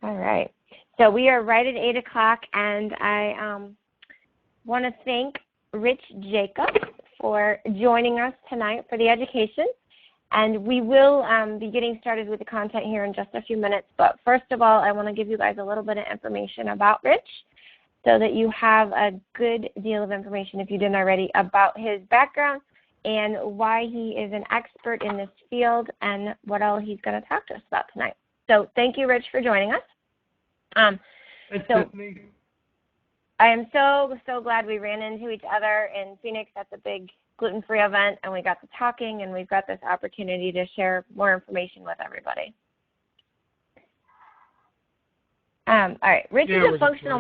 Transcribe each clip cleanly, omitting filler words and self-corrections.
All right. So we are right at 8 o'clock, and I want to thank Rich Jacobs for joining us tonight for the education. And we will be getting started with the content here in just a few minutes. But first of all, I want to give you guys a little bit of information about Rich so that you have a good deal of information, if you didn't already, about his background and why he is an expert in this field and what all he's going to talk to us about tonight. So thank you, Rich, for joining us. Stephanie. I am so glad we ran into each other in Phoenix at the big gluten-free event, and we got to talking, and we've got this opportunity to share more information with everybody. All right, Rich is a functional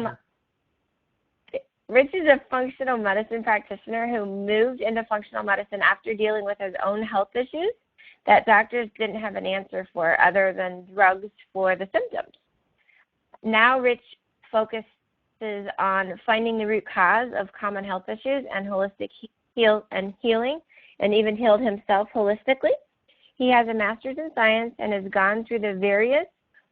medicine practitioner who moved into functional medicine after dealing with his own health issues that doctors didn't have an answer for other than drugs for the symptoms. Now Rich focuses on finding the root cause of common health issues and holistic healing, and even healed himself holistically. He has a master's in science and has gone through the various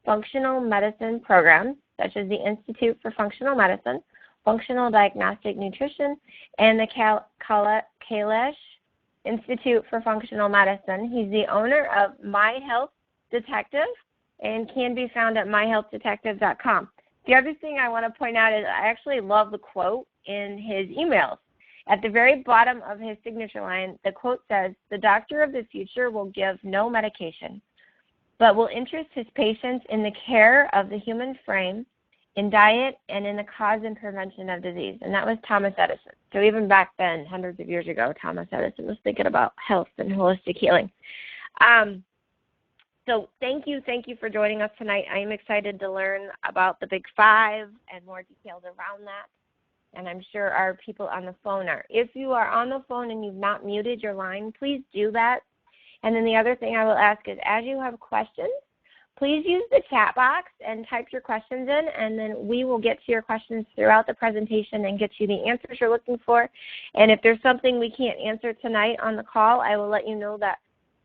functional medicine programs, such as the Institute for Functional Medicine, Functional Diagnostic Nutrition, and the Kalish Institute for Functional Medicine. He's the owner of My Health Detective and can be found at myhealthdetective.com. The other thing I want to point out is I actually love the quote in his emails. At the very bottom of his signature line, the quote says, "The doctor of the future will give no medication, but will interest his patients in the care of the human frame, in diet, and in the cause and prevention of disease." And that was Thomas Edison. So even back then, hundreds of years ago, Thomas Edison was thinking about health and holistic healing. So thank you for joining us tonight. I am excited to learn about the Big Five and more details around that. And I'm sure our people on the phone are. If you are on the phone and you've not muted your line, please do that. And then the other thing I will ask is, as you have questions, please use the chat box and type your questions in, and then we will get to your questions throughout the presentation and get you the answers you're looking for. And if there's something we can't answer tonight on the call, I will let you know that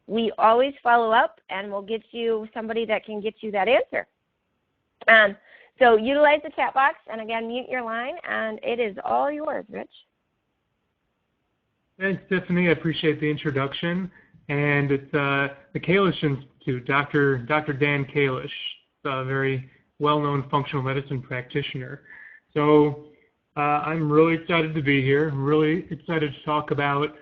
we always follow up, and we'll get you somebody that can get you that answer. So utilize the chat box, and again, mute your line, and it is all yours, Rich. Thanks, Tiffany. I appreciate the introduction. And it's the Kalish Institute, Dr. Dan Kalish, a very well-known functional medicine practitioner. So I'm really excited to be here. I'm really excited to talk about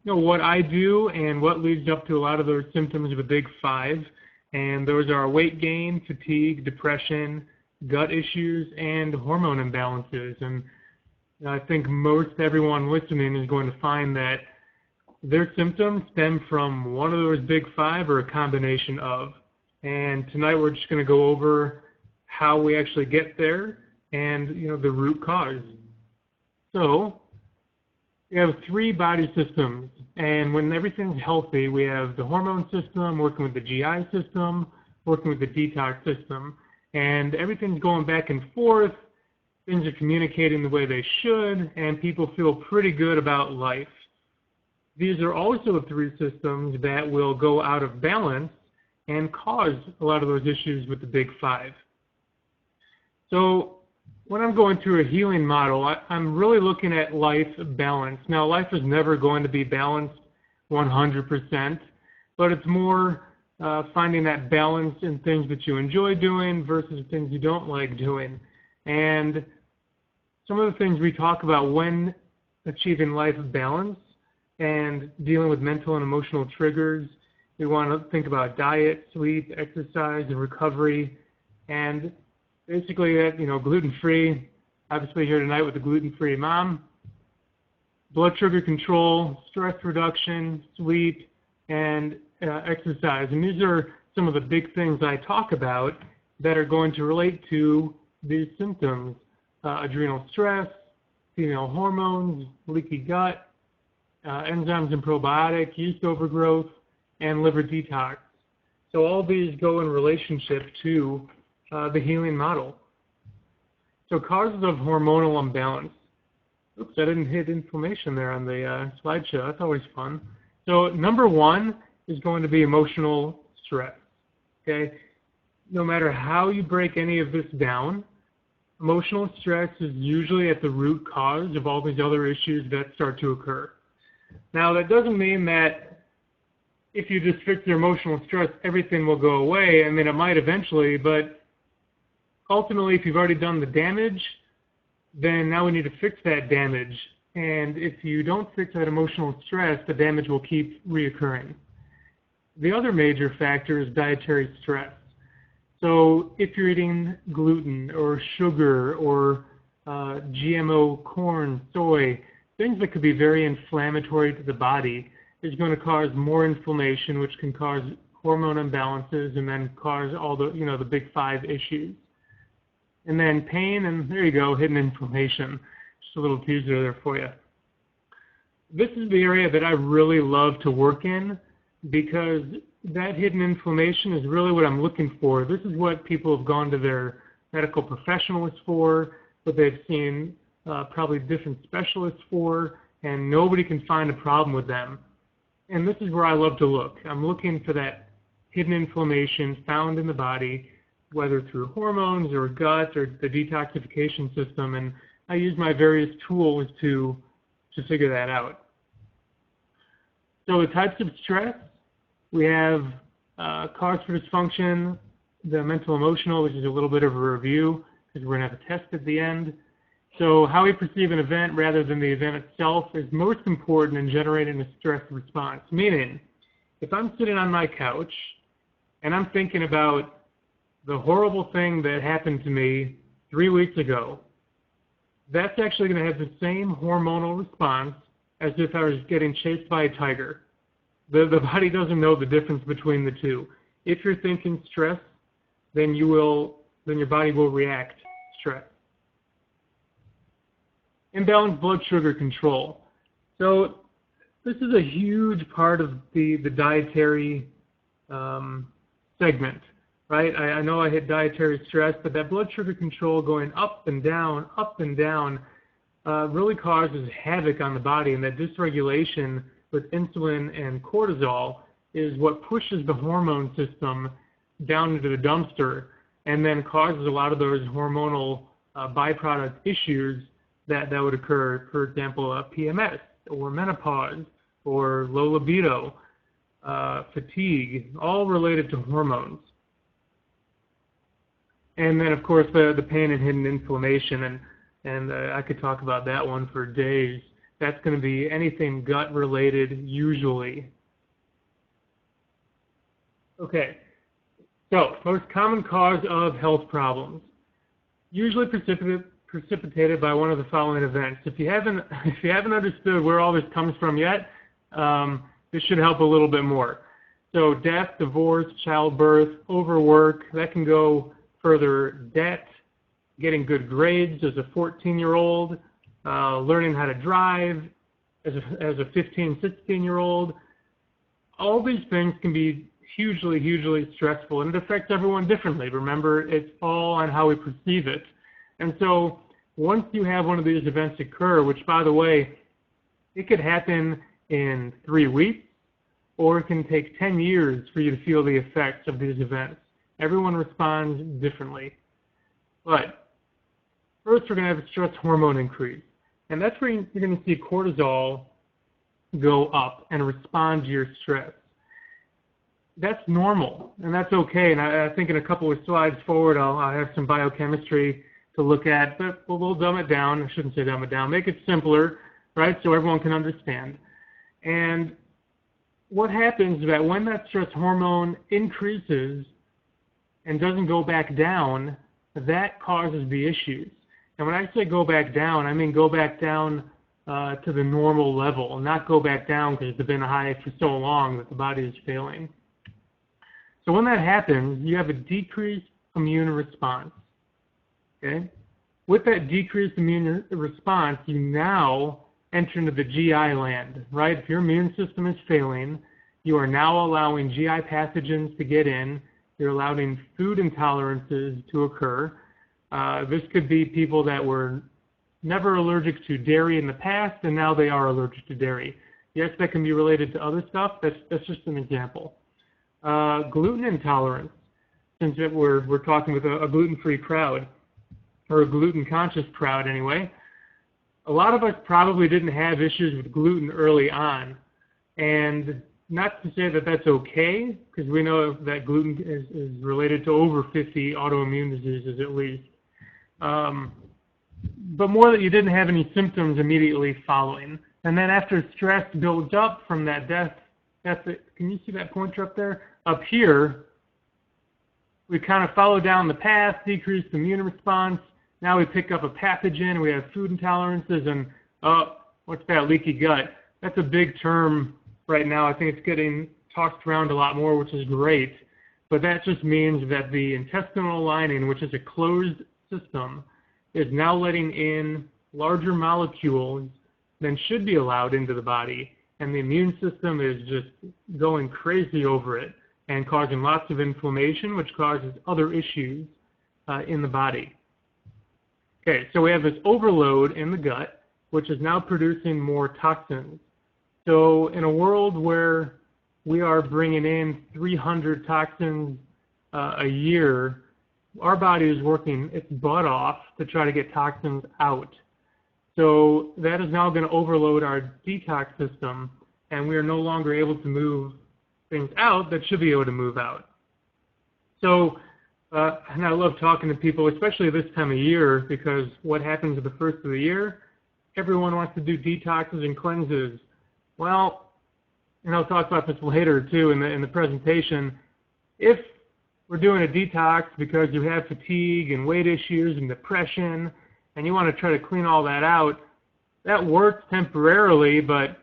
what I do and what leads up to a lot of those symptoms of the Big Five. And those are weight gain, fatigue, depression, gut issues, and hormone imbalances. And I think most everyone listening is going to find that their symptoms stem from one of those Big Five or a combination of. And tonight we're just going to go over how we actually get there and the root cause. So we have three body systems, and when everything's healthy, we have the hormone system working with the GI system, working with the detox system, and everything's going back and forth. Things are communicating the way they should, and people feel pretty good about life. These are also three systems that will go out of balance and cause a lot of those issues with the Big Five. So when I'm going through a healing model, I'm really looking at life balance. Now, life is never going to be balanced 100%, but it's more finding that balance in things that you enjoy doing versus things you don't like doing. And some of the things we talk about when achieving life balance and dealing with mental and emotional triggers, we want to think about diet, sleep, exercise, and recovery, and basically, gluten-free, obviously here tonight with the gluten-free mom, blood sugar control, stress reduction, sleep, and exercise. And these are some of the big things I talk about that are going to relate to these symptoms: adrenal stress, female hormones, leaky gut, enzymes and probiotic, yeast overgrowth, and liver detox. So all these go in relationship to the healing model. So causes of hormonal imbalance. Oops, I didn't hit inflammation there on the slideshow. That's always fun. So number one is going to be emotional stress. Okay, no matter how you break any of this down, emotional stress is usually at the root cause of all these other issues that start to occur. Now, that doesn't mean that if you just fix your emotional stress, everything will go away. I mean, it might eventually, but ultimately, if you've already done the damage, then now we need to fix that damage. And if you don't fix that emotional stress, the damage will keep reoccurring. The other major factor is dietary stress. So if you're eating gluten or sugar or GMO corn, soy, things that could be very inflammatory to the body, is going to cause more inflammation, which can cause hormone imbalances and then cause all the, the big 5 issues. And then pain, and there you go, hidden inflammation. Just a little teaser there for you. This is the area that I really love to work in, because that hidden inflammation is really what I'm looking for. This is what people have gone to their medical professionals for, what they've seen probably different specialists for, and nobody can find a problem with them. And this is where I love to look. I'm looking for that hidden inflammation found in the body, whether through hormones or gut or the detoxification system, and I use my various tools to figure that out. So the types of stress, we have cause for dysfunction, the mental emotional, which is a little bit of a review, because we're going to have a test at the end. So how we perceive an event rather than the event itself is most important in generating a stress response. Meaning, if I'm sitting on my couch and I'm thinking about the horrible thing that happened to me 3 weeks ago, that's actually going to have the same hormonal response as if I was getting chased by a tiger. The body doesn't know the difference between the two. If you're thinking stress, then your body will react stress. Imbalanced blood sugar control. So this is a huge part of the dietary segment, right? I know I hit dietary stress, but that blood sugar control going up and down, really causes havoc on the body, and that dysregulation with insulin and cortisol is what pushes the hormone system down into the dumpster and then causes a lot of those hormonal byproduct issues that would occur, for example, PMS or menopause or low libido, fatigue, all related to hormones. And then, of course, the pain and hidden inflammation, and I could talk about that one for days. That's going to be anything gut-related, usually. Okay, so most common cause of health problems, usually precipitated by one of the following events. If you haven't understood where all this comes from yet, this should help a little bit more. So death, divorce, childbirth, overwork, that can go further, debt, getting good grades as a 14-year-old, learning how to drive as a 15, 16-year-old. All these things can be hugely, hugely stressful, and it affects everyone differently. Remember, it's all on how we perceive it. And so once you have one of these events occur, which, by the way, it could happen in 3 weeks, or it can take 10 years for you to feel the effects of these events. Everyone responds differently. But first, we're going to have a stress hormone increase. And that's where you're going to see cortisol go up and respond to your stress. That's normal, and that's okay. And I think in a couple of slides forward, I'll have some biochemistry to look at, but we'll dumb it down. I shouldn't say dumb it down. Make it simpler, right, so everyone can understand. And what happens is that when that stress hormone increases and doesn't go back down, that causes the issues. And when I say go back down, I mean go back down to the normal level, not go back down because it's been high for so long that the body is failing. So when that happens, you have a decreased immune response. Okay? With that decreased immune response, you now enter into the GI land, right? If your immune system is failing, you are now allowing GI pathogens to get in. You're allowing food intolerances to occur. This could be people that were never allergic to dairy in the past, and now they are allergic to dairy. Yes, that can be related to other stuff. That's just an example. Gluten intolerance. since we're talking with a gluten-free crowd, or a gluten-conscious crowd anyway, a lot of us probably didn't have issues with gluten early on. And not to say that that's okay, because we know that gluten is related to over 50 autoimmune diseases at least. But more that you didn't have any symptoms immediately following. And then after stress builds up from that death, can you see that pointer up there? Up here, we kind of follow down the path, decreased immune response. Now we pick up a pathogen, we have food intolerances, and what's that, leaky gut? That's a big term right now. I think it's getting tossed around a lot more, which is great. But that just means that the intestinal lining, which is a closed system, is now letting in larger molecules than should be allowed into the body. And the immune system is just going crazy over it and causing lots of inflammation, which causes other issues in the body. Okay, so we have this overload in the gut, which is now producing more toxins. So in a world where we are bringing in 300 toxins a year, our body is working its butt off to try to get toxins out. So that is now going to overload our detox system, and we are no longer able to move things out that should be able to move out. So, and I love talking to people, especially this time of year, because what happens at the first of the year, everyone wants to do detoxes and cleanses. Well, and I'll talk about this later too in the presentation, if we're doing a detox because you have fatigue and weight issues and depression, and you want to try to clean all that out, that works temporarily, but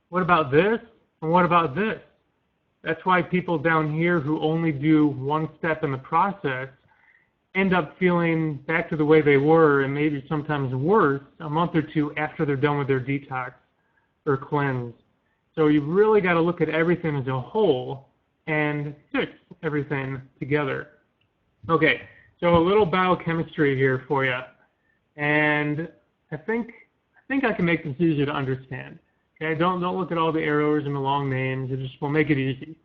what about this? And what about this? That's why people down here who only do one step in the process end up feeling back to the way they were, and maybe sometimes worse, a month or two after they're done with their detox or cleanse. So you've really got to look at everything as a whole and fix everything together. Okay, so a little biochemistry here for you. And I think I can make this easier to understand. Okay, don't look at all the arrows and the long names. We'll make it easy.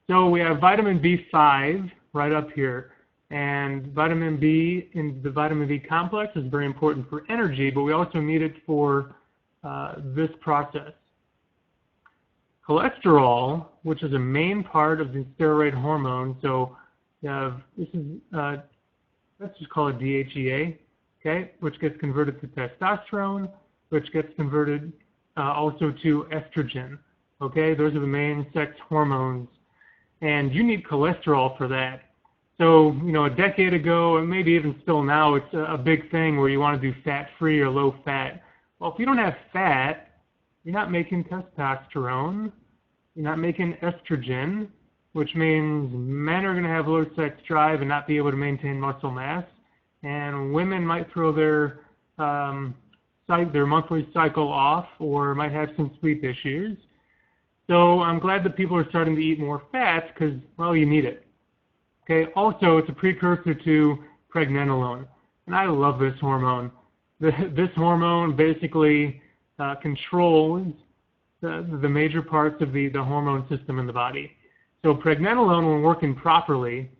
So we have vitamin B5 right up here, and vitamin B in the vitamin B complex is very important for energy, but we also need it for this process. Cholesterol, which is a main part of the steroid hormone, so let's just call it DHEA, okay, which gets converted to testosterone, which gets converted also to estrogen, okay? Those are the main sex hormones, and you need cholesterol for that. So, a decade ago, and maybe even still now, it's a big thing where you want to do fat-free or low-fat. Well, if you don't have fat, you're not making testosterone, you're not making estrogen, which means men are going to have low sex drive and not be able to maintain muscle mass, and women might throw their monthly cycle off or might have some sleep issues. So I'm glad that people are starting to eat more fats because, well, you need it. Okay. Also, it's a precursor to pregnenolone, and I love this hormone. This hormone basically controls the major parts of the hormone system in the body. So pregnenolone, when working properly,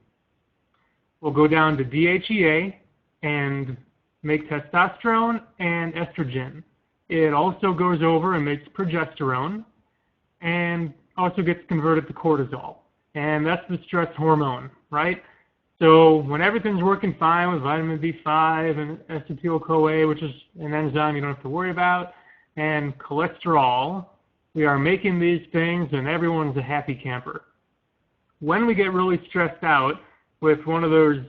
will go down to DHEA and make testosterone and estrogen. It also goes over and makes progesterone and also gets converted to cortisol. And that's the stress hormone, right? So when everything's working fine with vitamin B5 and acetyl-CoA, which is an enzyme you don't have to worry about, and cholesterol, we are making these things and everyone's a happy camper. When we get really stressed out with one of those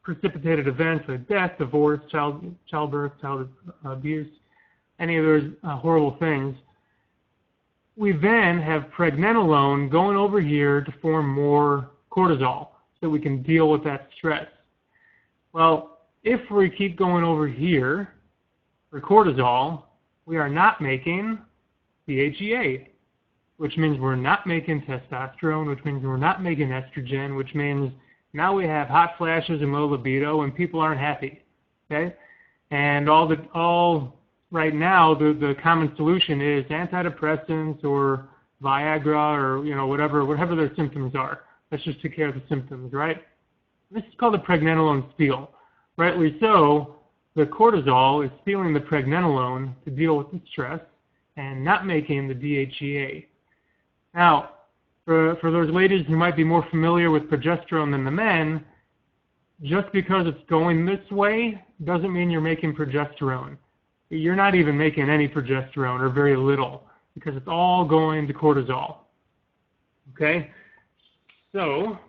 precipitated events like death, divorce, childbirth, child abuse, any of those horrible things, we then have pregnenolone going over here to form more cortisol so we can deal with that stress. Well, if we keep going over here for cortisol, we are not making DHEA, which means we're not making testosterone, which means we're not making estrogen, which means now we have hot flashes and low libido and people aren't happy, okay? And right now, the common solution is antidepressants or Viagra or, whatever their symptoms are. Let's just take care of the symptoms, right? This is called the pregnenolone steal. Rightly so, the cortisol is stealing the pregnenolone to deal with the stress and not making the DHEA. Now, for those ladies who might be more familiar with progesterone than the men, just because it's going this way doesn't mean you're making progesterone. You're not even making any progesterone, or very little, because it's all going to cortisol. Okay? So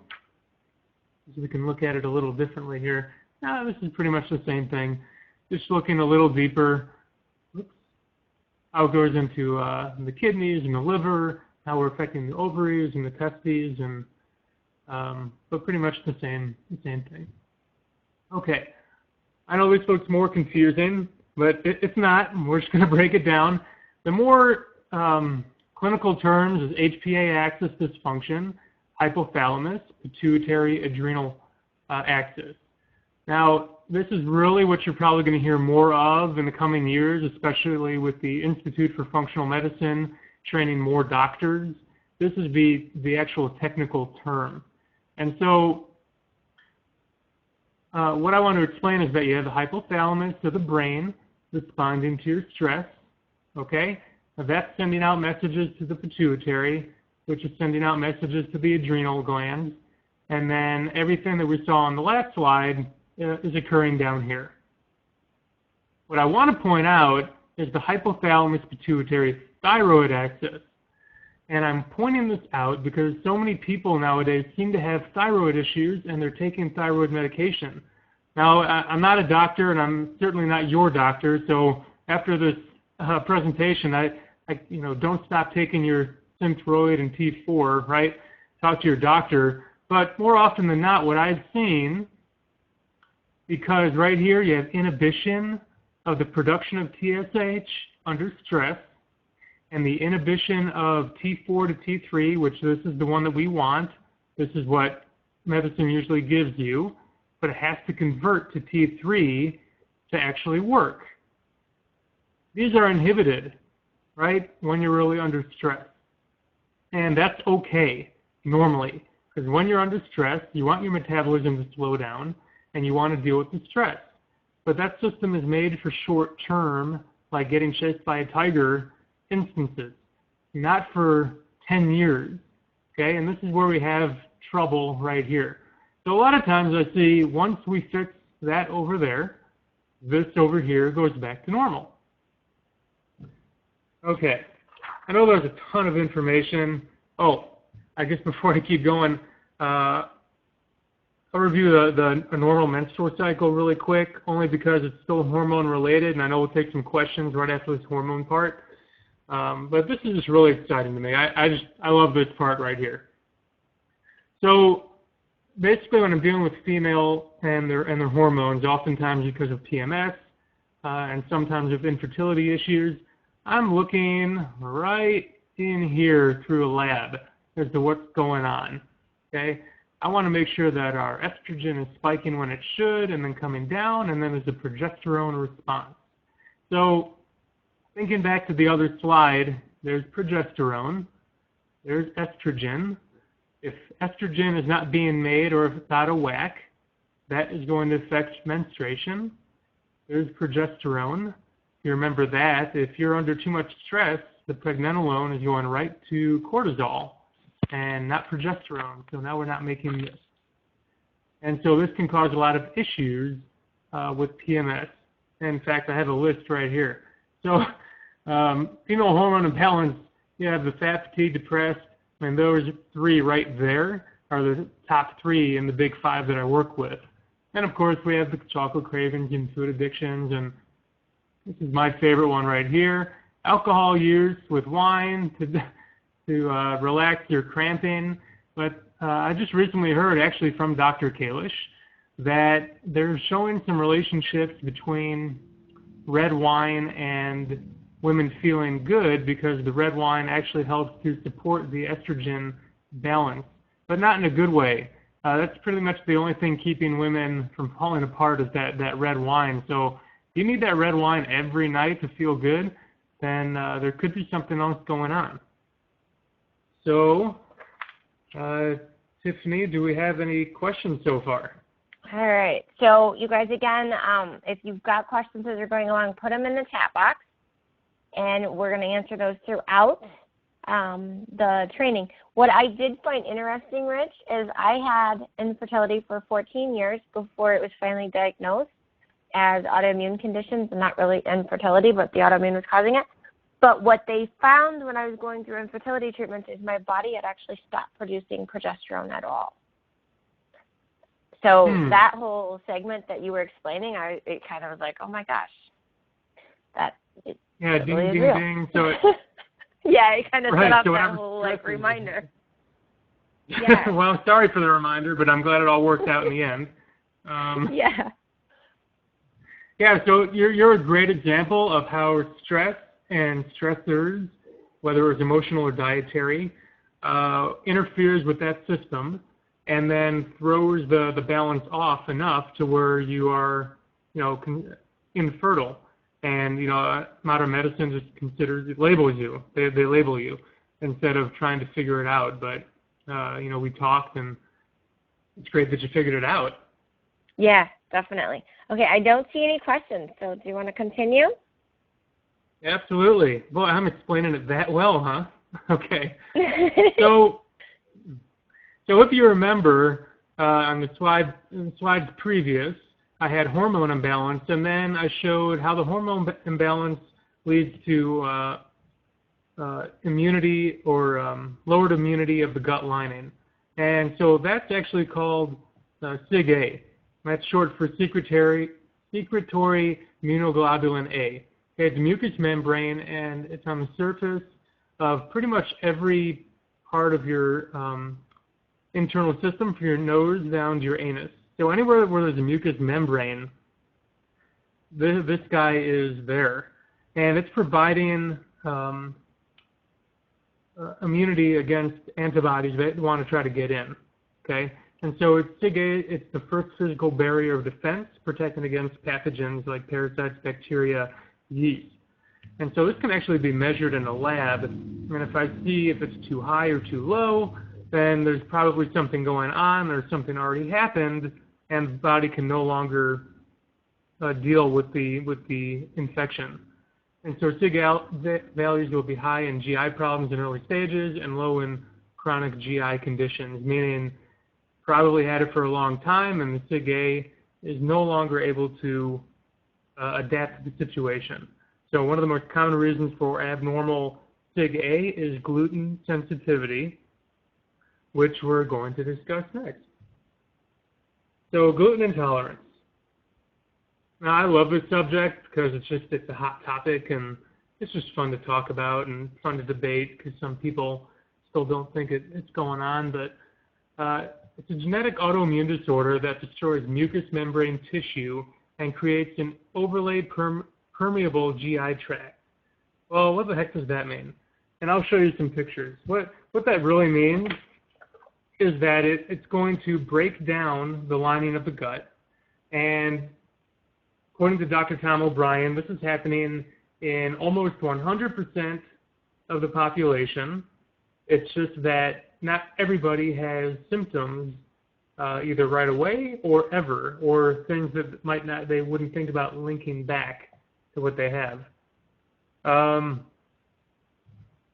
we can look at it a little differently here. This is pretty much the same thing, just looking a little deeper. How it goes into the kidneys and the liver, how we're affecting the ovaries and the testes, and but pretty much the same thing. Okay, I know this looks more confusing, but it's not. We're just going to break it down. The more clinical terms is HPA axis dysfunction, hypothalamus, pituitary adrenal axis. Now, this is really what you're probably going to hear more of in the coming years, especially with the Institute for Functional Medicine training more doctors. This is the actual technical term. And so what I want to explain is that you have the hypothalamus of the brain responding to your stress, okay? Now that's sending out messages to the pituitary, which is sending out messages to the adrenal glands. And then everything that we saw on the last slide is occurring down here. What I want to point out is the hypothalamus pituitary thyroid axis. And I'm pointing this out because so many people nowadays seem to have thyroid issues and they're taking thyroid medication. Now, I'm not a doctor and I'm certainly not your doctor, so after this presentation, I don't stop taking your Synthroid and T4, right? Talk to your doctor. But more often than not, what I've seen, because right here you have inhibition of the production of TSH under stress, and the inhibition of T4 to T3, which this is the one that we want. This is what medicine usually gives you, but it has to convert to T3 to actually work. These are inhibited, right, when you're really under stress. And that's okay, normally, because when you're under stress, you want your metabolism to slow down, and you want to deal with the stress. But that system is made for short-term, like getting chased by a tiger instances, not for 10 years, okay? And this is where we have trouble right here. So a lot of times I see once we fix that over there, this over here goes back to normal. Okay, I know there's a ton of information. Oh, I guess before I keep going, I'll review the normal menstrual cycle really quick, only because it's still hormone related, and I know we'll take some questions right after this hormone part. But this is just really exciting to me. I love this part right here. So basically, when I'm dealing with female and their hormones, oftentimes because of PMS and sometimes with infertility issues, I'm looking right in here through a lab as to what's going on. Okay, I want to make sure that our estrogen is spiking when it should, and then coming down, and then there's a progesterone response. So thinking back to the other slide, there's progesterone, there's estrogen. If estrogen is not being made or if it's out of whack, that is going to affect menstruation. There's progesterone. You remember that. If you're under too much stress, the pregnenolone is going right to cortisol and not progesterone. So now we're not making this. And so this can cause a lot of issues with PMS. In fact, I have a list right here. So female hormone imbalance, you have the fat, fatigue, depressed, and those three right there are the top three in the big five that I work with. And of course, we have the chocolate cravings and food addictions, and this is my favorite one right here. Alcohol use with wine to relax your cramping. But I just recently heard, actually from Dr. Kalish, that they're showing some relationships between red wine and women feeling good, because the red wine actually helps to support the estrogen balance, but not in a good way. That's pretty much the only thing keeping women from falling apart is that red wine. So if you need that red wine every night to feel good, then there could be something else going on. So Tiffany, do we have any questions so far? All right. So you guys, again, if you've got questions as you're going along, put them in the chat box, and we're going to answer those throughout the training. What I did find interesting, Rich, is I had infertility for 14 years before it was finally diagnosed as autoimmune conditions, and not really infertility, but the autoimmune was causing it. But what they found when I was going through infertility treatments is my body had actually stopped producing progesterone at all. So that whole segment that you were explaining, it kind of was like, oh my gosh, it ding, really ding, real. ding. So yeah, it kind of set up so that whole reminder. Yeah. Well, sorry for the reminder, but I'm glad it all worked out in the end. Yeah. Yeah, so you're a great example of how stress and stressors, whether it's emotional or dietary, interferes with that system and then throws the balance off enough to where you are, infertile. And, modern medicine just labels you. They label you instead of trying to figure it out. But, we talked, and it's great that you figured it out. Yeah, definitely. Okay, I don't see any questions, so do you want to continue? Absolutely. Boy, I'm explaining it that well, huh? Okay. So if you remember on the slides previous, I had hormone imbalance, and then I showed how the hormone imbalance leads to immunity or lowered immunity of the gut lining. And so that's actually called SIG-A. That's short for secretory immunoglobulin A. It's a mucous membrane, and it's on the surface of pretty much every part of your internal system, from your nose down to your anus. So anywhere where there's a mucous membrane, this guy is there. And it's providing immunity against antibodies that want to try to get in. Okay? And so it's the first physical barrier of defense, protecting against pathogens like parasites, bacteria, yeast. And so this can actually be measured in a lab. And if I see if it's too high or too low, then there's probably something going on or something already happened, and the body can no longer deal with the infection. And so SIG values will be high in GI problems in early stages and low in chronic GI conditions, meaning probably had it for a long time, and the SIG-A is no longer able to adapt to the situation. So one of the most common reasons for abnormal SIG-A is gluten sensitivity, which we're going to discuss next. So gluten intolerance. Now, I love this subject because it's a hot topic, and it's just fun to talk about and fun to debate because some people still don't think it's going on, but it's a genetic autoimmune disorder that destroys mucous membrane tissue and creates an overlaid permeable GI tract. Well, what the heck does that mean? And I'll show you some pictures. What that really means is that it's going to break down the lining of the gut. And according to Dr. Tom O'Brien, this is happening in almost 100% of the population. It's just that not everybody has symptoms either right away or ever, or things that they wouldn't think about linking back to what they have.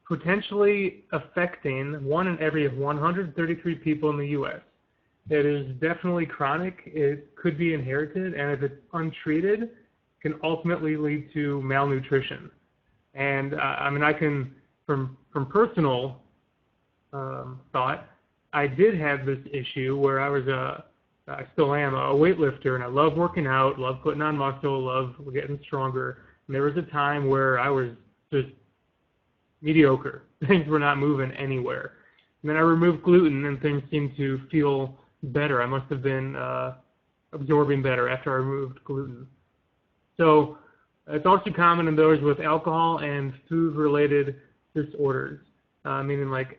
Potentially affecting 1 in every 133 people in the U.S. It is definitely chronic. It could be inherited, and if it's untreated, can ultimately lead to malnutrition. And I can, from personal thought, I did have this issue where I still am a weightlifter, and I love working out, love putting on muscle, love getting stronger. And there was a time where I was just mediocre. Things were not moving anywhere. And then I removed gluten, and things seemed to feel better. I must have been absorbing better after I removed gluten. So it's also common in those with alcohol and food-related disorders, meaning like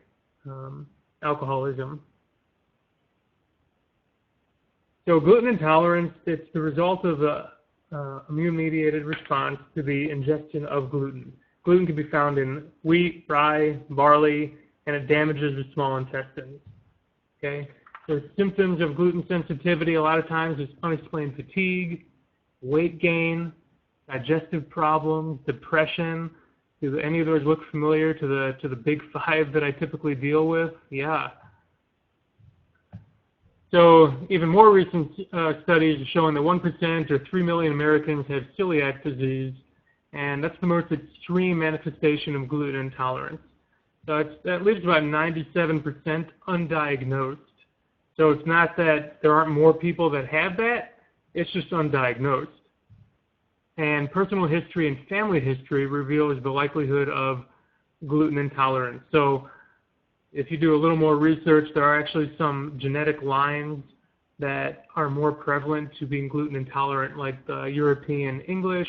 alcoholism. So gluten intolerance, it's the result of an immune-mediated response to the ingestion of gluten. Gluten can be found in wheat, rye, barley, and it damages the small intestines. Okay? So symptoms of gluten sensitivity a lot of times is unexplained fatigue, weight gain, digestive problems, depression. Do any of those look familiar to the big five that I typically deal with? Yeah. So even more recent studies are showing that 1% or 3 million Americans have celiac disease, and that's the most extreme manifestation of gluten intolerance. So that leaves about 97% undiagnosed. So it's not that there aren't more people that have that, it's just undiagnosed. And personal history and family history reveals the likelihood of gluten intolerance. So if you do a little more research, there are actually some genetic lines that are more prevalent to being gluten intolerant, like the European English,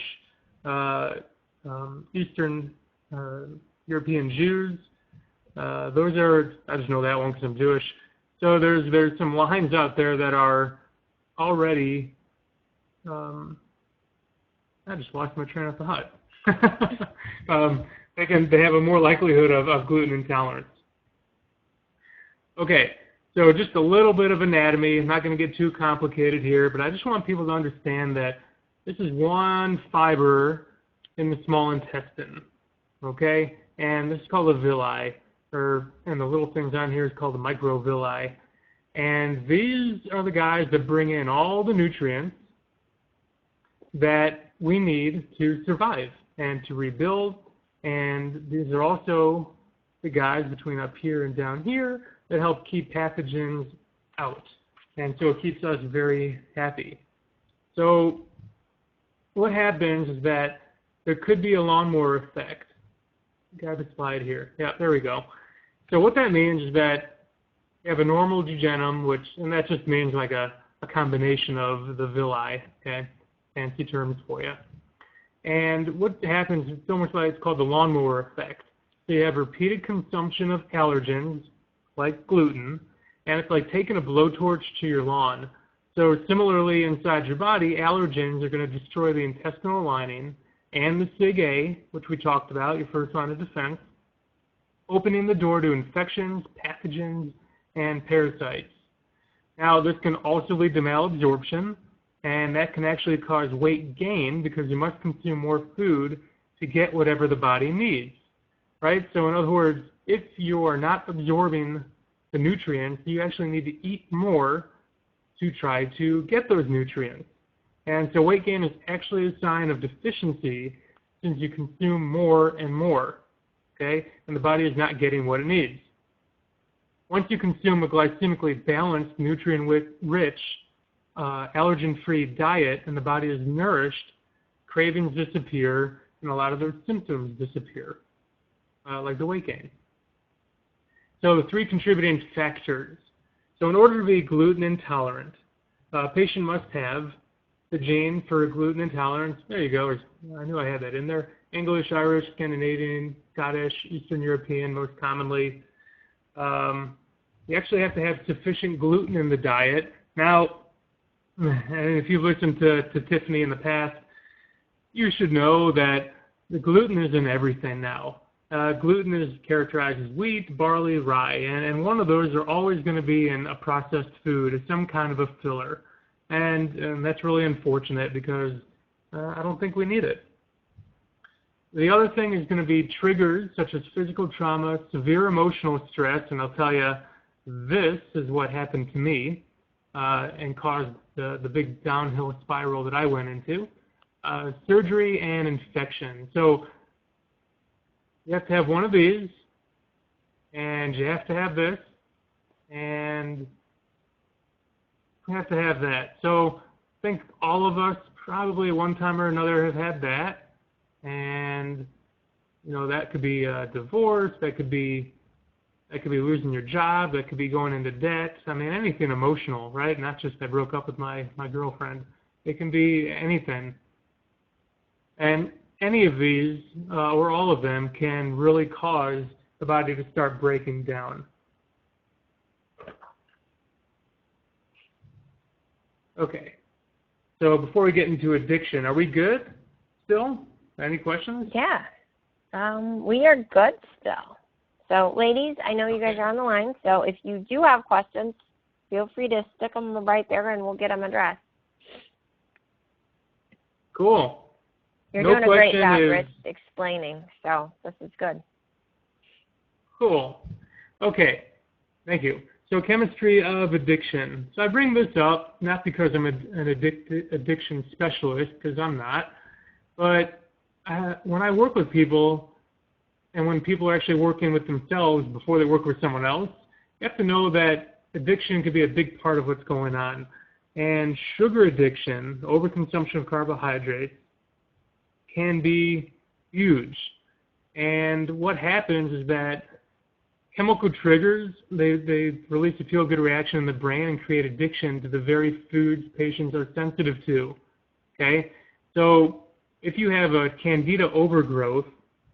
Eastern European Jews. Those are, I just know that one because I'm Jewish. So there's some lines out there that are already, I just lost my train of thought. They have a more likelihood of gluten intolerance. Okay, so just a little bit of anatomy. I'm not going to get too complicated here, but I just want people to understand that this is one fiber in the small intestine, okay? And this is called a villi, and the little things on here is called the microvilli. And these are the guys that bring in all the nutrients that we need to survive and to rebuild. And these are also the guys between up here and down here that help keep pathogens out. And so it keeps us very happy. So what happens is that there could be a lawnmower effect. Grab a slide here. Yeah, there we go. So what that means is that you have a normal jejunum, and that just means like a combination of the villi, okay? Fancy terms for you. And what happens is so much like it's called the lawnmower effect. So you have repeated consumption of allergens, like gluten, and it's like taking a blowtorch to your lawn. So similarly, inside your body, allergens are going to destroy the intestinal lining and the Sig-A, which we talked about, your first line of defense, opening the door to infections, pathogens, and parasites. Now, this can also lead to malabsorption, and that can actually cause weight gain because you must consume more food to get whatever the body needs, right? So in other words, if you are not absorbing the nutrients, you actually need to eat more to try to get those nutrients. And so weight gain is actually a sign of deficiency since you consume more and more, okay? And the body is not getting what it needs. Once you consume a glycemically balanced, nutrient-rich, allergen-free diet and the body is nourished, cravings disappear and a lot of those symptoms disappear, like the weight gain. So the three contributing factors. So in order to be gluten intolerant, a patient must have the gene for gluten intolerance. There you go. I knew I had that in there. English, Irish, Scandinavian, Scottish, Eastern European most commonly. You actually have to have sufficient gluten in the diet. Now, and if you've listened to Tiffany in the past, you should know that the gluten is in everything now. Gluten is characterized as wheat, barley, rye, and one of those are always going to be in a processed food as some kind of a filler. And that's really unfortunate because I don't think we need it. The other thing is going to be triggers such as physical trauma, severe emotional stress, and I'll tell you, this is what happened to me and caused the big downhill spiral that I went into. Surgery and infection. So you have to have one of these, and you have to have this, and you have to have that. So I think all of us probably one time or another have had that, and that could be a divorce, that could be losing your job, that could be going into debt. I mean, anything emotional, right? Not just I broke up with my girlfriend. It can be anything. And any of these, or all of them, can really cause the body to start breaking down. Okay. So before we get into addiction, are we good still? Any questions? Yeah. We are good still. So, ladies, I know you guys are on the line, so if you do have questions, feel free to stick them right there and we'll get them addressed. Cool. You're doing a great job, Rich, explaining, so this is good. Cool. Okay, thank you. So chemistry of addiction. So I bring this up not because I'm an addiction specialist, because I'm not, but when I work with people, and when people are actually working with themselves before they work with someone else, you have to know that addiction could be a big part of what's going on. And sugar addiction, overconsumption of carbohydrates, can be huge. And what happens is that chemical triggers, they release a feel-good reaction in the brain and create addiction to the very foods patients are sensitive to. Okay? So if you have a candida overgrowth,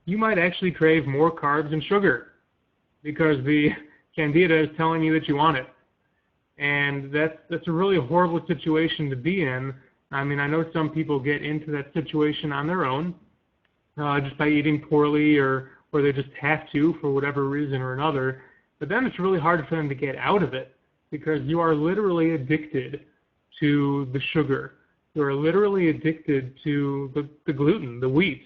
you might actually crave more carbs and sugar because the candida is telling you that you want it. And that's a really horrible situation to be in. I mean, I know some people get into that situation on their own, just by eating poorly or they just have to for whatever reason or another. But then it's really hard for them to get out of it because you are literally addicted to the sugar. You are literally addicted to the gluten, the wheat.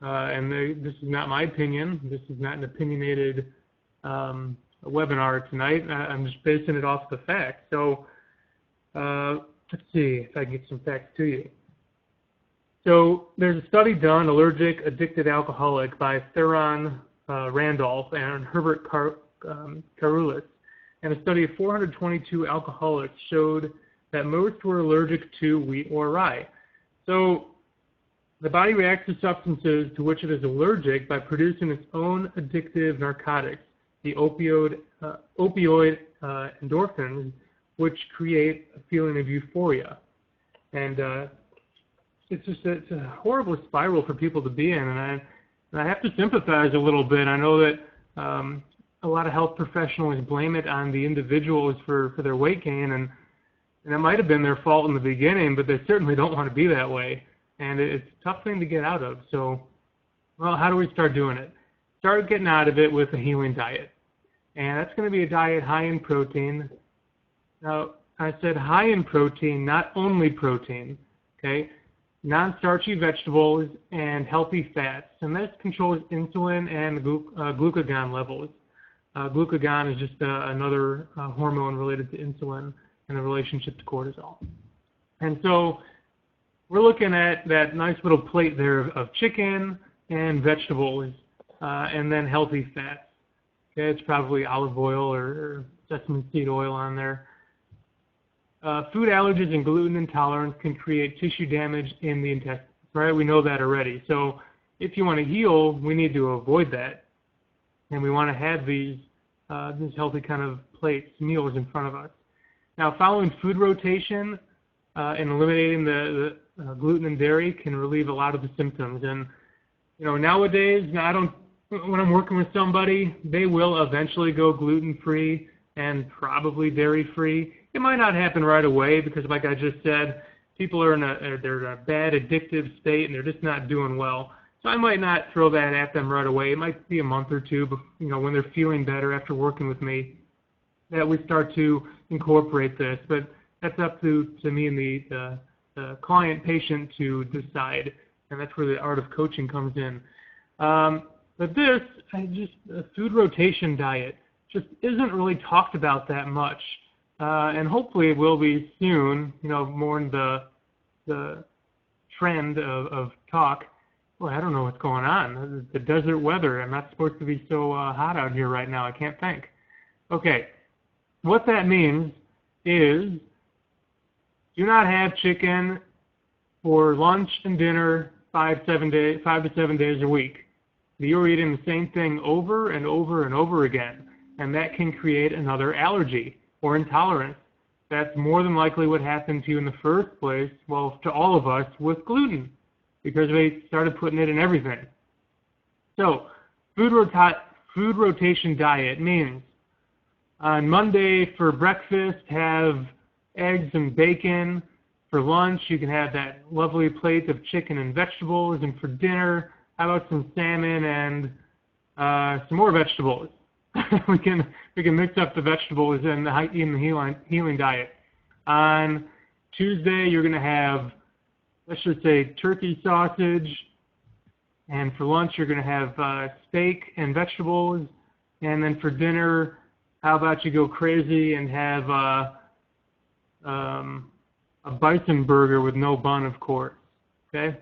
This is not my opinion. This is not an opinionated webinar tonight. I'm just basing it off the facts. So let's see if I can get some facts to you. So there's a study done, Allergic Addicted Alcoholic, by Theron Randolph and Herbert Karoulis. And a study of 422 alcoholics showed that most were allergic to wheat or rye. So the body reacts to substances to which it is allergic by producing its own addictive narcotics, the opioid endorphins, which create a feeling of euphoria. And it's a horrible spiral for people to be in, and I have to sympathize a little bit. I know that a lot of health professionals blame it on the individuals for their weight gain, and it might have been their fault in the beginning, but they certainly don't want to be that way. And it's a tough thing to get out of. So, well, how do we start doing it? Start getting out of it with a healing diet. And that's going to be a diet high in protein. Now, I said high in protein, not only protein, okay? Non-starchy vegetables and healthy fats. And this controls insulin and glucagon levels. Glucagon is just another hormone related to insulin and the relationship to cortisol. And so we're looking at that nice little plate there of chicken and vegetables and then healthy fats. Okay, it's probably olive oil or sesame seed oil on there. Food allergies and gluten intolerance can create tissue damage in the intestines, right? We know that already. So if you want to heal, we need to avoid that. And we want to have these healthy kind of plates, meals in front of us. Now, following food rotation and eliminating the gluten and dairy can relieve a lot of the symptoms. And, you know, nowadays, when I'm working with somebody, they will eventually go gluten-free and probably dairy-free. It might not happen right away because, like I just said, people are in a bad addictive state and they're just not doing well. So I might not throw that at them right away. It might be a month or two, but, you know, when they're feeling better after working with me, that we start to incorporate this. But that's up to me and the client patient to decide, and that's where the art of coaching comes in. But this, a food rotation diet just isn't really talked about that much. And hopefully it will be soon, you know, more in the trend of talk. Well, I don't know what's going on. The desert weather. I'm not supposed to be so hot out here right now. I can't think. Okay. What that means is do not have chicken for lunch and dinner 5 to 7 days a week. You're eating the same thing over and over and over again, and that can create another allergy or intolerance. That's more than likely what happened to you in the first place, well, to all of us, with gluten, because they started putting it in everything. So, food rotation diet means on Monday for breakfast, have eggs and bacon. For lunch, you can have that lovely plate of chicken and vegetables. And for dinner, how about some salmon and some more vegetables? we can mix up the vegetables in the healing diet. On Tuesday, you're going to have, let's just say, turkey sausage, and for lunch, you're going to have steak and vegetables, and then for dinner, how about you go crazy and have a bison burger with no bun, of course, okay?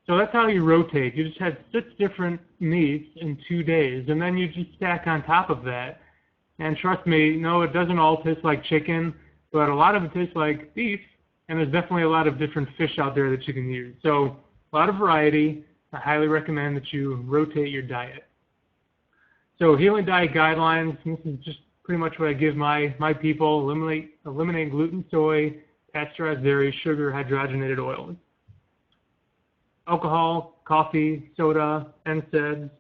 So that's how you rotate. You just had 6 different meats in 2 days, and then you just stack on top of that. And trust me, no, it doesn't all taste like chicken, but a lot of it tastes like beef, and there's definitely a lot of different fish out there that you can use. So a lot of variety. I highly recommend that you rotate your diet. So healing diet guidelines, this is just pretty much what I give my people. Eliminate gluten, soy, pasteurized dairy, sugar, hydrogenated oils. Alcohol, coffee, soda, NSAIDs.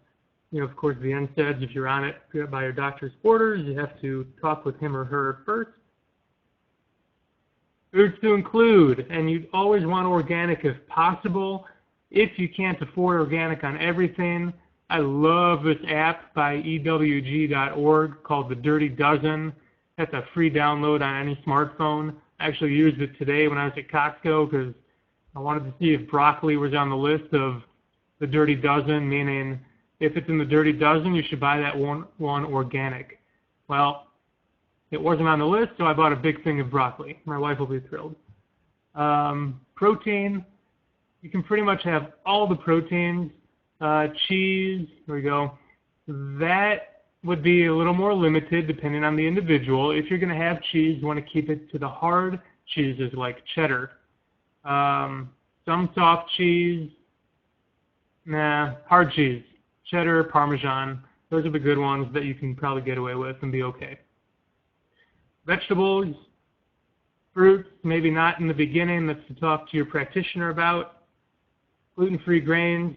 You know, of course, the NSAIDs, if you're on it by your doctor's orders, you have to talk with him or her first. Foods to include, and you'd always want organic if possible. If you can't afford organic on everything, I love this app by ewg.org called The Dirty Dozen. That's a free download on any smartphone. I actually used it today when I was at Costco because I wanted to see if broccoli was on the list of the Dirty Dozen, meaning if it's in the Dirty Dozen, you should buy that one organic. Well, it wasn't on the list, so I bought a big thing of broccoli. My wife will be thrilled. Protein, you can pretty much have all the proteins. Cheese, here we go. That would be a little more limited depending on the individual. If you're going to have cheese, you want to keep it to the hard cheeses like cheddar. Some soft cheese, hard cheese, cheddar, Parmesan. Those are the good ones that you can probably get away with and be okay. Vegetables, fruits, maybe not in the beginning. That's to talk to your practitioner about. Gluten-free grains.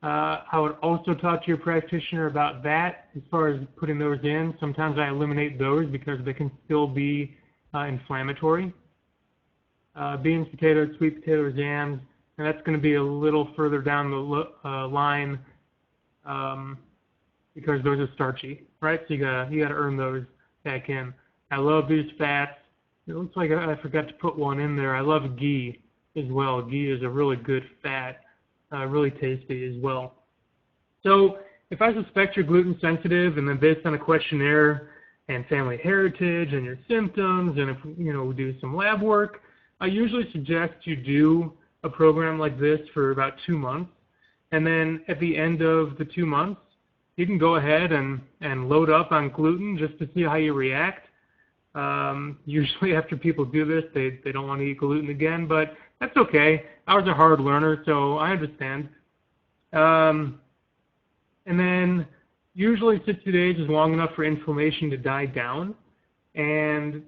I would also talk to your practitioner about that as far as putting those in. Sometimes I eliminate those because they can still be inflammatory. Beans, potatoes, sweet potatoes, yams, and that's going to be a little further down the line because those are starchy, right? So you gotta earn those back in. I love these fats. It looks like I forgot to put one in there. I love ghee as well. Ghee is a really good fat. Really tasty as well. So if I suspect you're gluten sensitive, and then based on a questionnaire and family heritage and your symptoms, and if we do some lab work, I usually suggest you do a program like this for about 2 months, and then at the end of the 2 months, you can go ahead and load up on gluten just to see how you react. Usually after people do this, they don't want to eat gluten again, but that's okay. I was a hard learner, so I understand. And then usually 60 days is long enough for inflammation to die down. And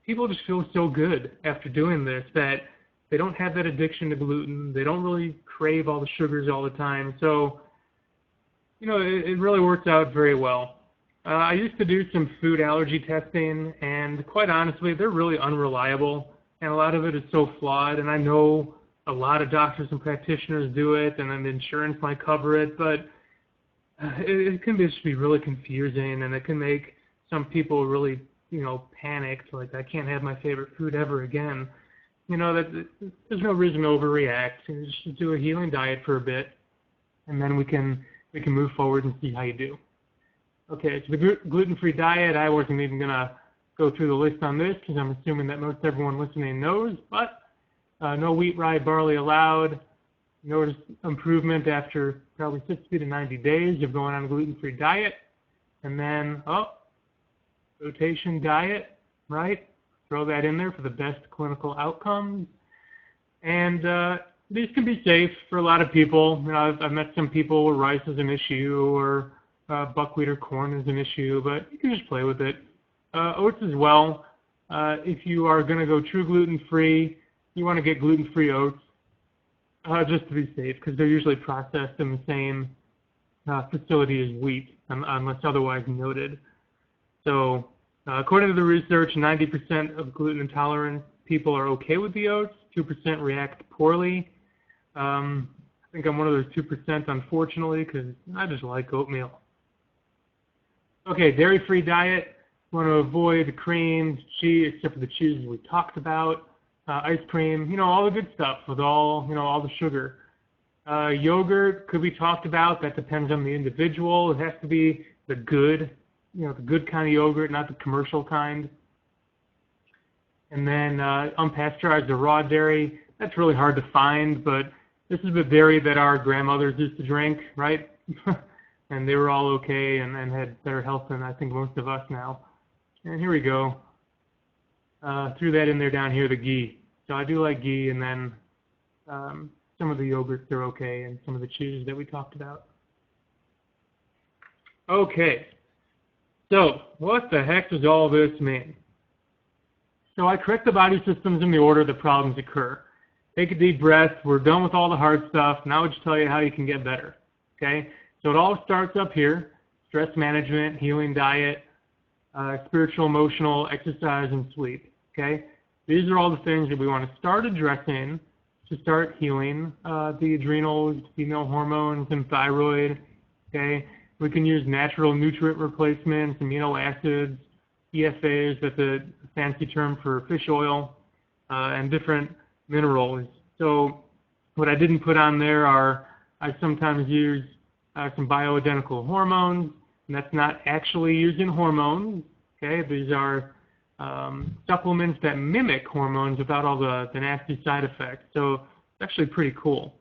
people just feel so good after doing this that they don't have that addiction to gluten. They don't really crave all the sugars all the time. So, it really works out very well. I used to do some food allergy testing, and quite honestly, they're really unreliable. And a lot of it is so flawed, and I know a lot of doctors and practitioners do it, and then the insurance might cover it, but it can just be really confusing, and it can make some people really, panicked, like, I can't have my favorite food ever again. That there's no reason to overreact. Just do a healing diet for a bit, and then we can move forward and see how you do. Okay, so the gluten-free diet, I wasn't even going to go through the list on this because I'm assuming that most everyone listening knows, but no wheat, rye, barley allowed. Notice improvement after probably 60 to 90 days of going on a gluten-free diet. And then, rotation diet, right? Throw that in there for the best clinical outcomes. And these can be safe for a lot of people. I've met some people where rice is an issue or buckwheat or corn is an issue, but you can just play with it. Oats as well. If you are going to go true gluten-free, you want to get gluten-free oats just to be safe because they're usually processed in the same facility as wheat, unless otherwise noted. So according to the research, 90% of gluten-intolerant people are okay with the oats. 2% react poorly. I think I'm one of those 2%, unfortunately, because I just like oatmeal. Okay, dairy-free diet. Want to avoid the creams, cheese, except for the cheeses we talked about, ice cream, all the good stuff with all the sugar. Yogurt could be talked about. That depends on the individual. It has to be the good kind of yogurt, not the commercial kind. And then unpasteurized or raw dairy. That's really hard to find, but this is the dairy that our grandmothers used to drink, right? And they were all okay and had better health than I think most of us now. And here we go. Threw that in there down here, the ghee. So I do like ghee, and then some of the yogurts are okay, and some of the cheeses that we talked about. Okay. So what the heck does all this mean? So I correct the body systems in the order the problems occur. Take a deep breath. We're done with all the hard stuff. Now I'll just tell you how you can get better. Okay? So it all starts up here. Stress management, healing diet, spiritual, emotional, exercise, and sleep. Okay? These are all the things that we want to start addressing to start healing the adrenals, female hormones, and thyroid. Okay? We can use natural nutrient replacements, amino acids, EFAs, that's a fancy term for fish oil, and different minerals. So what I didn't put on there are, I sometimes use some bioidentical hormones, and that's not actually using hormones. Okay, these are supplements that mimic hormones without all the nasty side effects. So it's actually pretty cool.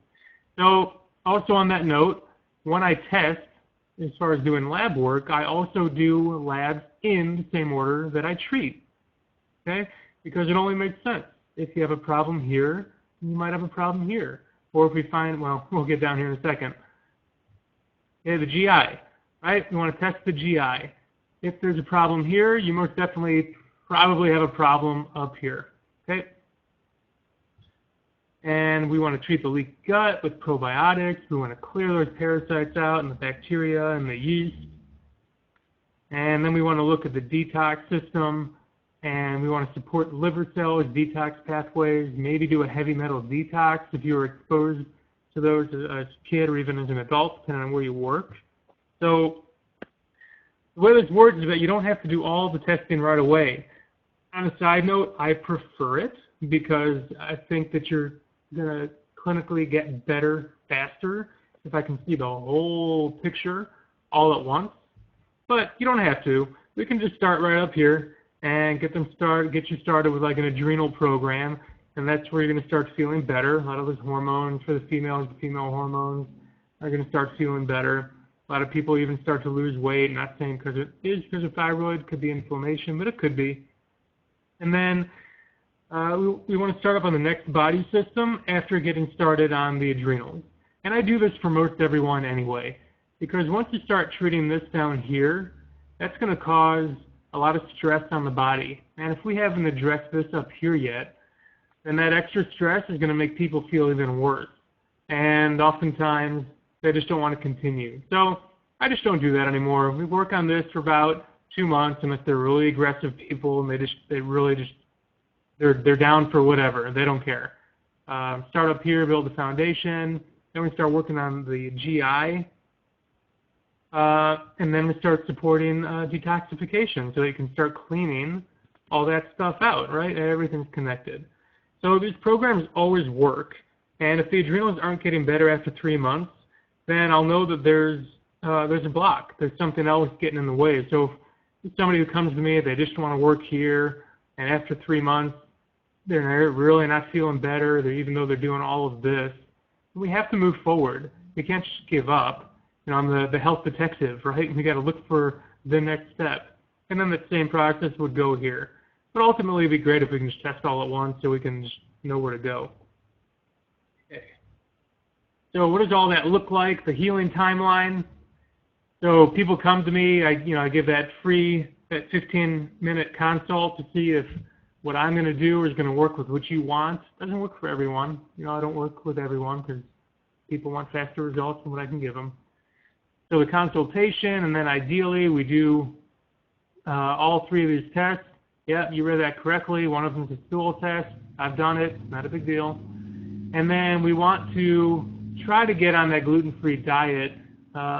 So also on that note, when I test, as far as doing lab work, I also do labs in the same order that I treat. Okay, because it only makes sense. If you have a problem here, you might have a problem here. Or if we find, well, we'll get down here in a second. Okay, the GI, right? We want to test the GI. If there's a problem here, you most definitely probably have a problem up here. Okay? And we want to treat the leaky gut with probiotics. We want to clear those parasites out and the bacteria and the yeast. And then we want to look at the detox system, and we want to support the liver cells, detox pathways, maybe do a heavy metal detox if you were exposed to those as a kid or even as an adult, depending on where you work. So the way this works is that you don't have to do all the testing right away. On a side note, I prefer it because I think that you're going to clinically get better faster if I can see the whole picture all at once. But you don't have to. We can just start right up here and get you started with like an adrenal program, and that's where you're going to start feeling better. A lot of those hormones for the females, the female hormones are going to start feeling better. A lot of people even start to lose weight, not saying because it is because of thyroid, could be inflammation, but it could be. And then we want to start up on the next body system after getting started on the adrenals. And I do this for most everyone anyway, because once you start treating this down here, that's going to cause a lot of stress on the body. And if we haven't addressed this up here yet, then that extra stress is going to make people feel even worse. And oftentimes, they just don't want to continue. So I just don't do that anymore. We work on this for about 2 months, and if they're really aggressive people and they're down for whatever, they don't care. Start up here, build the foundation, then we start working on the GI, and then we start supporting detoxification so that you can start cleaning all that stuff out, right? Everything's connected. So these programs always work, and if the adrenals aren't getting better after 3 months, then I'll know that there's a block. There's something else getting in the way. So if somebody who comes to me, they just want to work here, and after 3 months, they're really not feeling better, even though they're doing all of this, we have to move forward. We can't just give up. I'm the health detective, right? We got to look for the next step. And then the same process would go here. But ultimately, it'd be great if we can just test all at once so we can just know where to go. Okay. So what does all that look like, the healing timeline? So people come to me, I give that 15-minute consult to see if what I'm going to do is going to work with what you want. It doesn't work for everyone. I don't work with everyone because people want faster results than what I can give them. So the consultation, and then ideally we do all 3 of these tests. Yeah, you read that correctly. One of them is a stool test. I've done it. Not a big deal. And then we want to try to get on that gluten-free diet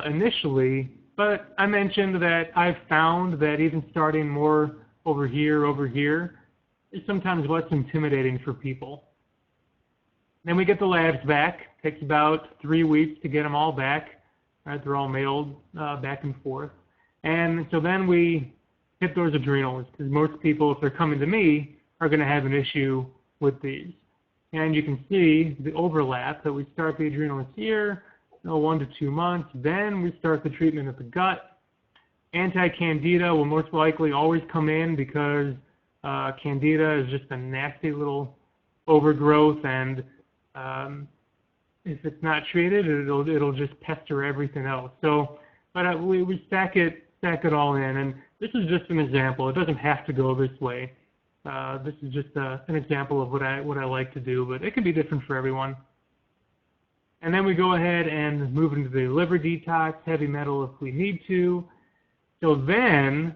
initially But I mentioned that I've found that even starting more over here, is sometimes less intimidating for people. Then we get the labs back. Takes about 3 weeks to get them all back. Right, they're all mailed back and forth. And so then we hit those adrenals, because most people, if they're coming to me, are going to have an issue with these. And you can see the overlap that we start the adrenals here, 1 to 2 months. Then we start the treatment of the gut. Anti-candida will most likely always come in because candida is just a nasty little overgrowth, and if it's not treated, it'll just pester everything else. So, but we stack it all in, and this is just an example. It doesn't have to go this way. This is just an example of what I like to do, but it can be different for everyone. And then we go ahead and move into the liver detox, heavy metal if we need to. So then,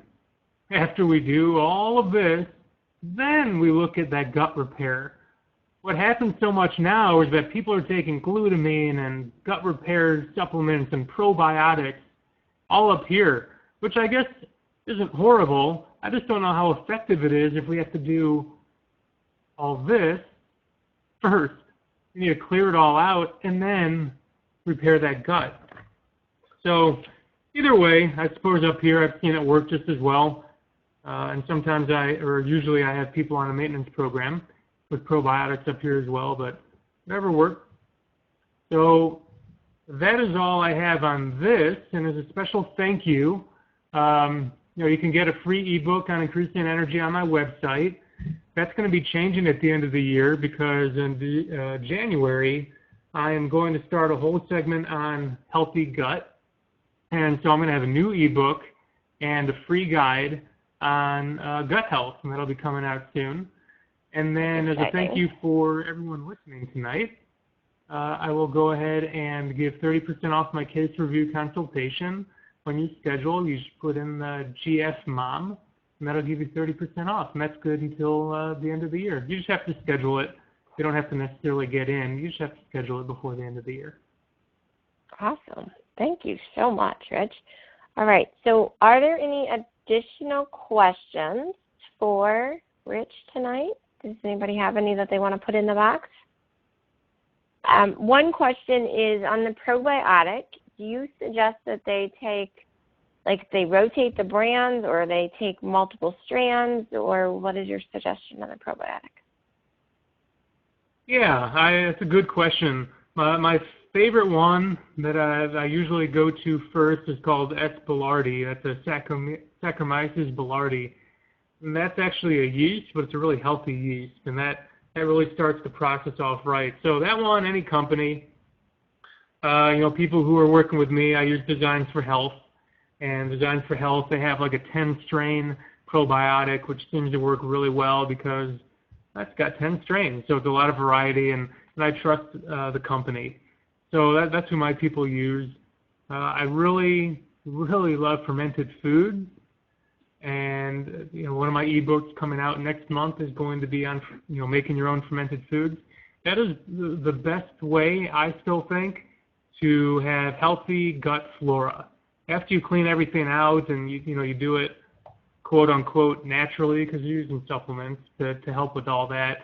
after we do all of this, then we look at that gut repair. What happens so much now is that people are taking glutamine and gut repair supplements and probiotics all up here, which I guess isn't horrible. I just don't know how effective it is if we have to do all this first. You need to clear it all out and then repair that gut. So either way, I suppose up here I've seen it work just as well. And sometimes usually I have people on a maintenance program with probiotics up here as well, but whatever works. So that is all I have on this. And as a special thank you, you can get a free ebook on increasing energy on my website. That's going to be changing at the end of the year because in January, I am going to start a whole segment on healthy gut. And so I'm going to have a new ebook and a free guide on gut health, and that'll be coming out soon. And then as a thank you for everyone listening tonight, I will go ahead and give 30% off my case review consultation. When you schedule, you should put in the GF Mom, and that'll give you 30% off. And that's good until the end of the year. You just have to schedule it. You don't have to necessarily get in. You just have to schedule it before the end of the year. Awesome. Thank you so much, Rich. All right. So are there any additional questions for Rich tonight? Does anybody have any that they want to put in the box? One question is on the probiotic. Do you suggest that they they rotate the brands, or they take multiple strands, or what is your suggestion on the probiotic? Yeah, that's a good question. My favorite one that I usually go to first is called S. boulardii. That's a Saccharomyces boulardii. And that's actually a yeast, but it's a really healthy yeast, and that really starts the process off right. So that one, any company, people who are working with me, I use Designs for Health. And Designs for Health, they have like a 10-strain probiotic, which seems to work really well because that's got 10 strains. So it's a lot of variety, and I trust the company. So that's who my people use. I really, really love fermented foods. And one of my ebooks coming out next month is going to be on making your own fermented foods. That is the best way, I still think, to have healthy gut flora. After you clean everything out and you do it quote unquote naturally, because you're using supplements to help with all that.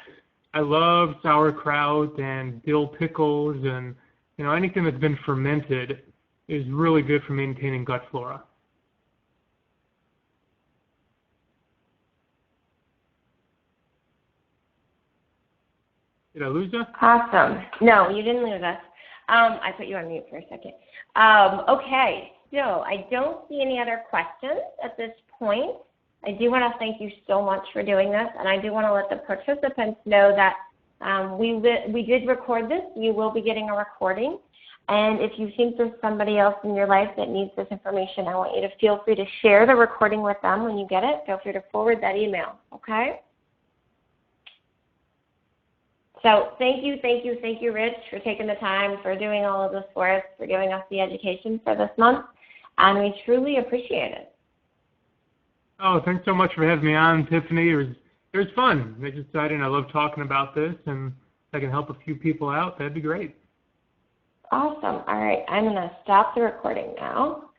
I love sauerkraut and dill pickles, and anything that's been fermented is really good for maintaining gut flora. Did I lose you? Awesome. No, you didn't lose us. I put you on mute for a second. Okay, so I don't see any other questions at this point. I do want to thank you so much for doing this, and I do want to let the participants know that we did record this. You will be getting a recording. And if you think there's somebody else in your life that needs this information, I want you to feel free to share the recording with them when you get it. Feel free to forward that email, okay? So thank you, Rich, for taking the time, for doing all of this for us, for giving us the education for this month, and we truly appreciate it. Oh, thanks so much for having me on, Tiffany. It was fun. It's exciting. I love talking about this, and if I can help a few people out, that'd be great. Awesome. All right, I'm going to stop the recording now.